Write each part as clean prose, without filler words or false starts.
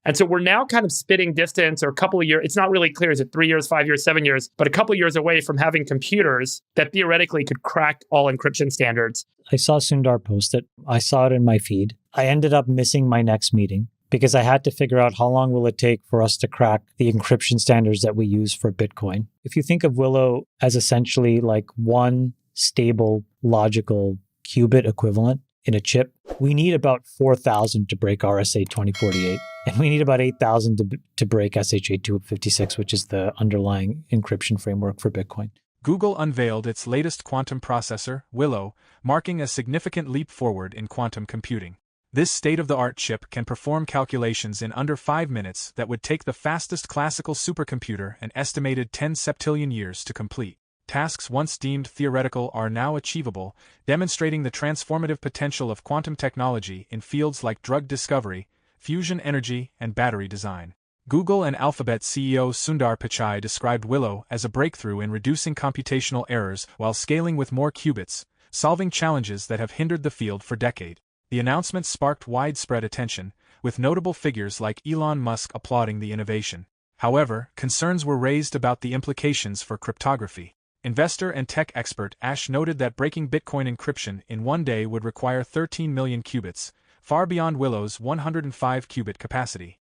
And so we're now kind of spitting distance or a couple of years. It's not really clear. Is it 3 years, 5 years, 7 years, but a couple of years away from having computers that theoretically could crack all encryption standards. I saw Sundar post it. I saw it in my feed. I ended up missing my next meeting because I had to figure out how long will it take for us to crack the encryption standards that we use for Bitcoin. If you think of Willow as essentially like one stable, logical qubit equivalent in a chip, we need about 4,000 to break RSA 2048. And we need about 8,000 to break SHA 256, which is the underlying encryption framework for Bitcoin. Google unveiled its latest quantum processor, Willow, marking a significant leap forward in quantum computing. This state-of-the-art chip can perform calculations in under 5 minutes that would take the fastest classical supercomputer an estimated 10 septillion years to complete. Tasks once deemed theoretical are now achievable, demonstrating the transformative potential of quantum technology in fields like drug discovery, fusion energy, and battery design. Google and Alphabet CEO Sundar Pichai described Willow as a breakthrough in reducing computational errors while scaling with more qubits, solving challenges that have hindered the field for decades. The announcement sparked widespread attention, with notable figures like Elon Musk applauding the innovation. However, concerns were raised about the implications for cryptography. Investor and tech expert Ash noted that breaking Bitcoin encryption in one day would require 13 million qubits, far beyond Willow's 105-qubit capacity.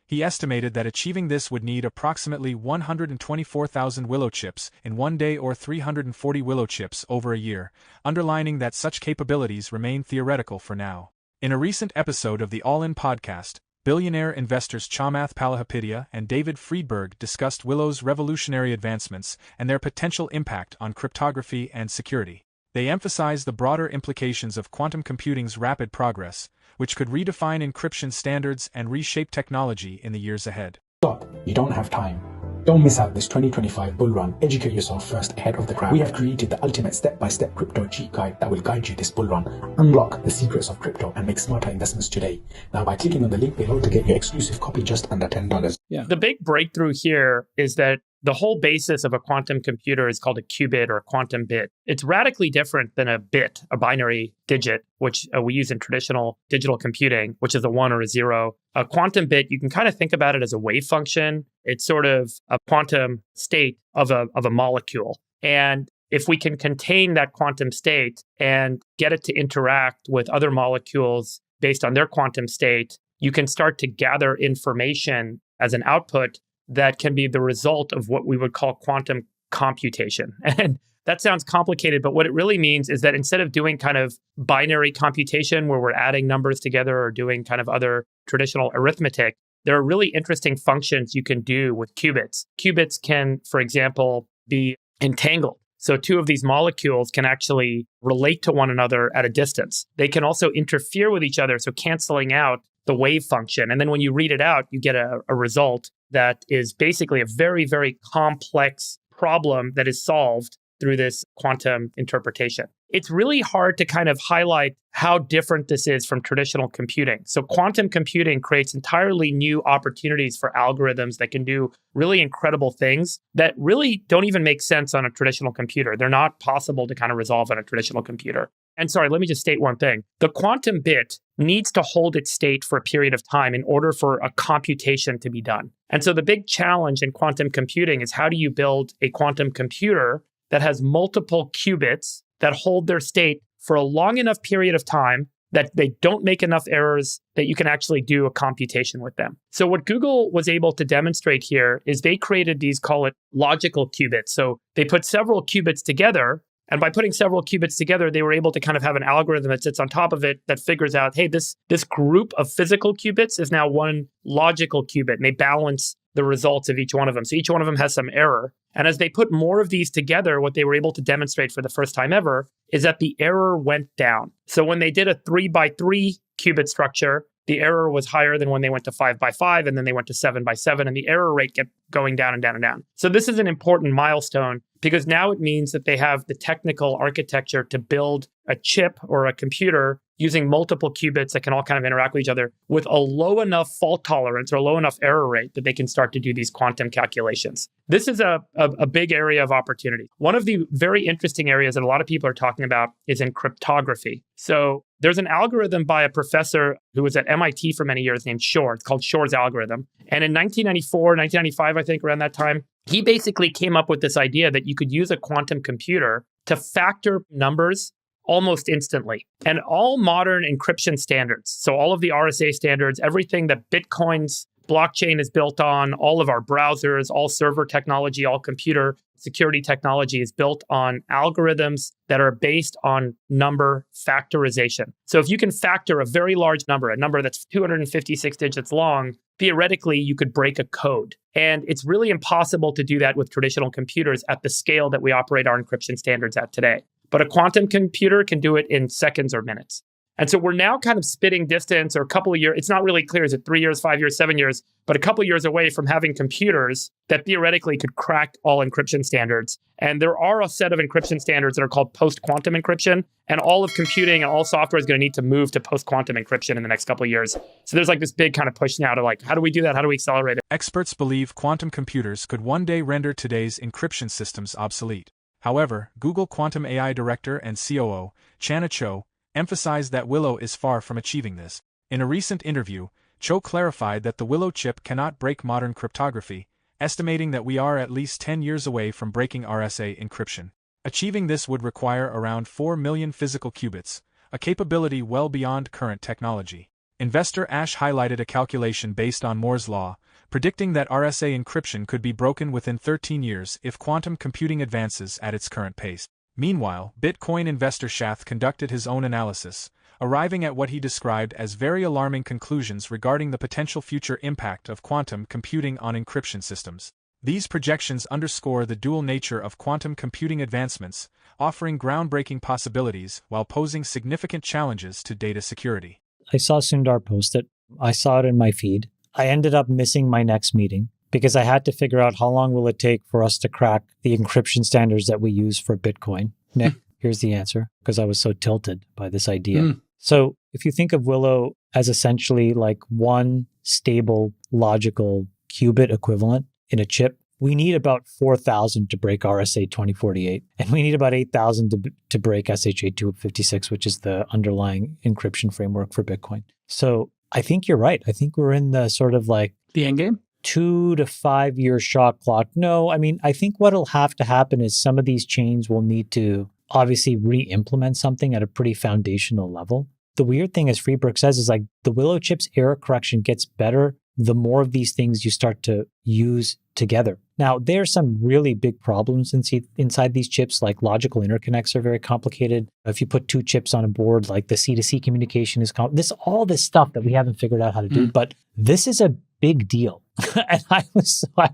He estimated that achieving this would need approximately 124,000 Willow chips in one day or 340 Willow chips over a year, underlining that such capabilities remain theoretical for now. In a recent episode of the All In podcast, billionaire investors Chamath Palihapitiya and David Friedberg discussed Willow's revolutionary advancements and their potential impact on cryptography and security. They emphasized the broader implications of quantum computing's rapid progress, which could redefine encryption standards and reshape technology in the years ahead. Stop. You don't have time. Don't miss out this 2025 bull run. Educate yourself first ahead of the crowd. We have created the ultimate step-by-step crypto cheat guide that will guide you this bull run. Unlock the secrets of crypto and make smarter investments today. Now by clicking on the link below to get your exclusive copy just under $10. Yeah. The big breakthrough here is that the whole basis of a quantum computer is called a qubit or a quantum bit. It's radically different than a bit, a binary digit, which we use in traditional digital computing, which is a 1 or a 0. A quantum bit, you can kind of think about it as a wave function. It's sort of a quantum state of a molecule. And if we can contain that quantum state and get it to interact with other molecules based on their quantum state, you can start to gather information as an output that can be the result of what we would call quantum computation. And that sounds complicated, but what it really means is that instead of doing kind of binary computation where we're adding numbers together or doing kind of other traditional arithmetic, there are really interesting functions you can do with qubits. Qubits can, for example, be entangled. So two of these molecules can actually relate to one another at a distance. They can also interfere with each other, so canceling out the wave function. And then when you read it out, you get a result that is basically a very, very complex problem that is solved through this quantum interpretation. It's really hard to kind of highlight how different this is from traditional computing. So quantum computing creates entirely new opportunities for algorithms that can do really incredible things that really don't even make sense on a traditional computer. They're not possible to kind of resolve on a traditional computer. And sorry, let me just state one thing. The quantum bit needs to hold its state for a period of time in order for a computation to be done. And so the big challenge in quantum computing is how do you build a quantum computer that has multiple qubits that hold their state for a long enough period of time that they don't make enough errors that you can actually do a computation with them. So what Google was able to demonstrate here is they created these, call it logical qubits. So they put several qubits together. And by putting several qubits together, they were able to kind of have an algorithm that sits on top of it that figures out, hey, this group of physical qubits is now one logical qubit, and they balance the results of each one of them. So each one of them has some error. And as they put more of these together, what they were able to demonstrate for the first time ever is that the error went down. So when they did a 3x3 qubit structure, the error was higher than when they went to 5x5, and then they went to 7x7, and the error rate kept going down and down and down. So this is an important milestone because now it means that they have the technical architecture to build a chip or a computer using multiple qubits that can all kind of interact with each other with a low enough fault tolerance or low enough error rate that they can start to do these quantum calculations. This is a big area of opportunity. One of the very interesting areas that a lot of people are talking about is in cryptography. So There's an algorithm by a professor who was at MIT for many years named Shor. It's called Shor's algorithm. And in 1994, 1995, I think, around that time, he basically came up with this idea that you could use a quantum computer to factor numbers almost instantly. And all modern encryption standards, so all of the RSA standards, everything that Bitcoin's blockchain is built on, all of our browsers, all server technology, all computer security technology is built on algorithms that are based on number factorization. So if you can factor a very large number, a number that's 256 digits long, theoretically, you could break a code. And it's really impossible to do that with traditional computers at the scale that we operate our encryption standards at today. But a quantum computer can do it in seconds or minutes. And so we're now kind of spitting distance or a couple of years. It's not really clear. Is it 3 years, 5 years, 7 years, but a couple of years away from having computers that theoretically could crack all encryption standards. And there are a set of encryption standards that are called post-quantum encryption. And all of computing and all software is going to need to move to post-quantum encryption in the next couple of years. So there's like this big kind of push now to like, how do we do that? How do we accelerate it? Experts believe quantum computers could one day render today's encryption systems obsolete. However, Google Quantum AI Director and COO, Chana Cho, emphasized that Willow is far from achieving this. In a recent interview, Cho clarified that the Willow chip cannot break modern cryptography, estimating that we are at least 10 years away from breaking RSA encryption. Achieving this would require around 4 million physical qubits, a capability well beyond current technology. Investor Ash highlighted a calculation based on Moore's law, predicting that RSA encryption could be broken within 13 years if quantum computing advances at its current pace. Meanwhile, Bitcoin investor Chamath conducted his own analysis, arriving at what he described as very alarming conclusions regarding the potential future impact of quantum computing on encryption systems. These projections underscore the dual nature of quantum computing advancements, offering groundbreaking possibilities while posing significant challenges to data security. I saw Sundar post it. I saw it in my feed. I ended up missing my next meeting because I had to figure out how long will it take for us to crack the encryption standards that we use for Bitcoin. Nick, here's the answer, because I was so tilted by this idea. So if you think of Willow as essentially like one stable, logical qubit equivalent in a chip, we need about 4,000 to break RSA 2048, and we need about 8,000 to break SHA 256, which is the underlying encryption framework for Bitcoin. So I think you're right. I think we're in the sort of like the end game. 2 to 5 year shot clock. No, I mean, I think what'll have to happen is some of these chains will need to obviously re-implement something at a pretty foundational level. The weird thing, as Freeberg says, is like the Willow chip's error correction gets better the more of these things you start to use together. Now, there are some really big problems inside these chips, like logical interconnects are very complicated. If you put two chips on a board, like the C2C communication is all this stuff that we haven't figured out how to do. But this is a big deal. And I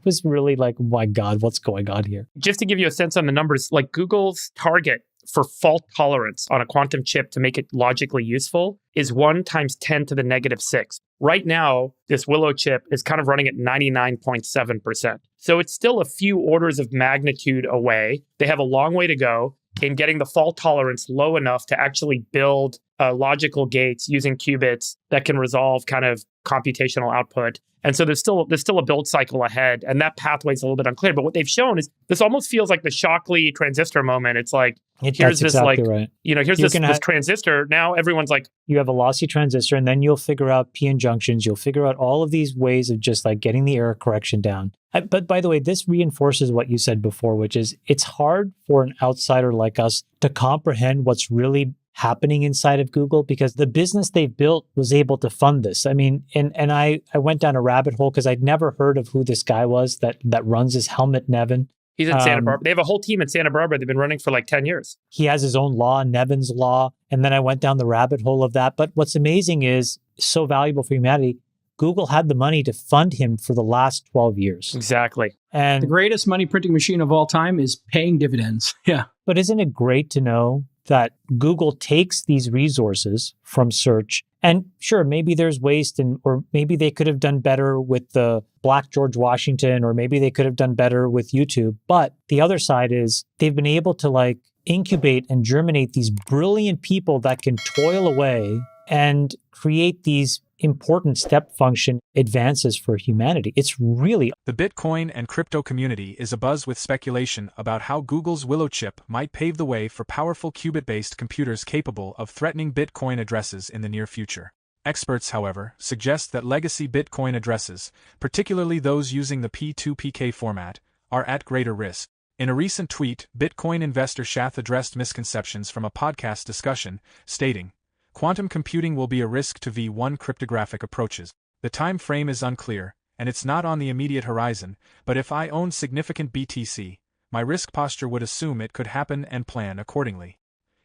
was really like, oh my God, what's going on here? Just to give you a sense on the numbers, like Google's target for fault tolerance on a quantum chip to make it logically useful is 1 × 10⁻⁶. Right now, this Willow chip is kind of running at 99.7%. So it's still a few orders of magnitude away. They have a long way to go in getting the fault tolerance low enough to actually build logical gates using qubits that can resolve kind of computational output. And so there's still a build cycle ahead, and that pathway is a little bit unclear. But what they've shown is this almost feels like the Shockley transistor moment. It's like, here's this this transistor. Now everyone's like, you have a lossy transistor, and then you'll figure out p-in junctions. You'll figure out all of these ways of just like getting the error correction down. But by the way, this reinforces what you said before, which is it's hard for an outsider like us to comprehend what's really happening inside of Google, because the business they've built was able to fund this. I mean, and I went down a rabbit hole because I'd never heard of who this guy was that runs his Helmut Nevin. He's in Santa Barbara. They have a whole team in Santa Barbara. They've been running for like 10 years. He has his own law, Nevin's law. And then I went down the rabbit hole of that. But what's amazing is, so valuable for humanity, Google had the money to fund him for the last 12 years. Exactly. And the greatest money printing machine of all time is paying dividends. Yeah. But isn't it great to know that Google takes these resources from search, and sure, maybe there's waste, or maybe they could have done better with the Black George Washington, or maybe they could have done better with YouTube. But the other side is they've been able to like incubate and germinate these brilliant people that can toil away and create these important step function advances for humanity. It's really The Bitcoin and crypto community is abuzz with speculation about how Google's Willow chip might pave the way for powerful qubit-based computers capable of threatening Bitcoin addresses in the near future. Experts, however, suggest that legacy Bitcoin addresses, particularly those using the P2PK format, are at greater risk. In a recent tweet, Bitcoin investor Chamath addressed misconceptions from a podcast discussion, stating, "Quantum computing will be a risk to V1 cryptographic approaches. The time frame is unclear, and it's not on the immediate horizon, but if I own significant BTC, my risk posture would assume it could happen and plan accordingly."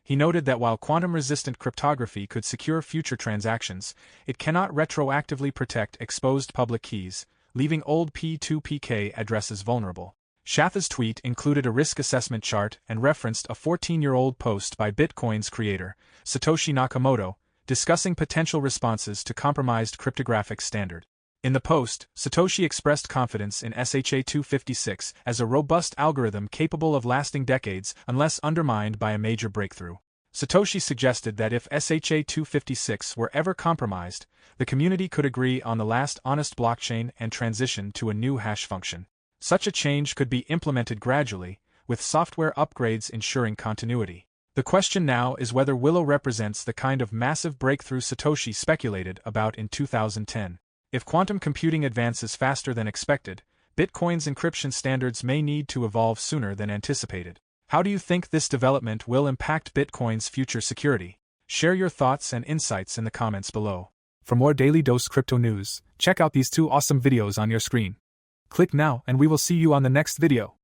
He noted that while quantum-resistant cryptography could secure future transactions, it cannot retroactively protect exposed public keys, leaving old P2PK addresses vulnerable. Chamath's tweet included a risk assessment chart and referenced a 14-year-old post by Bitcoin's creator, Satoshi Nakamoto, discussing potential responses to compromised cryptographic standard. In the post, Satoshi expressed confidence in SHA-256 as a robust algorithm capable of lasting decades unless undermined by a major breakthrough. Satoshi suggested that if SHA-256 were ever compromised, the community could agree on the last honest blockchain and transition to a new hash function. Such a change could be implemented gradually, with software upgrades ensuring continuity. The question now is whether Willow represents the kind of massive breakthrough Satoshi speculated about in 2010. If quantum computing advances faster than expected, Bitcoin's encryption standards may need to evolve sooner than anticipated. How do you think this development will impact Bitcoin's future security? Share your thoughts and insights in the comments below. For more Daily Dose Crypto news, check out these 2 awesome videos on your screen. Click now and we will see you on the next video.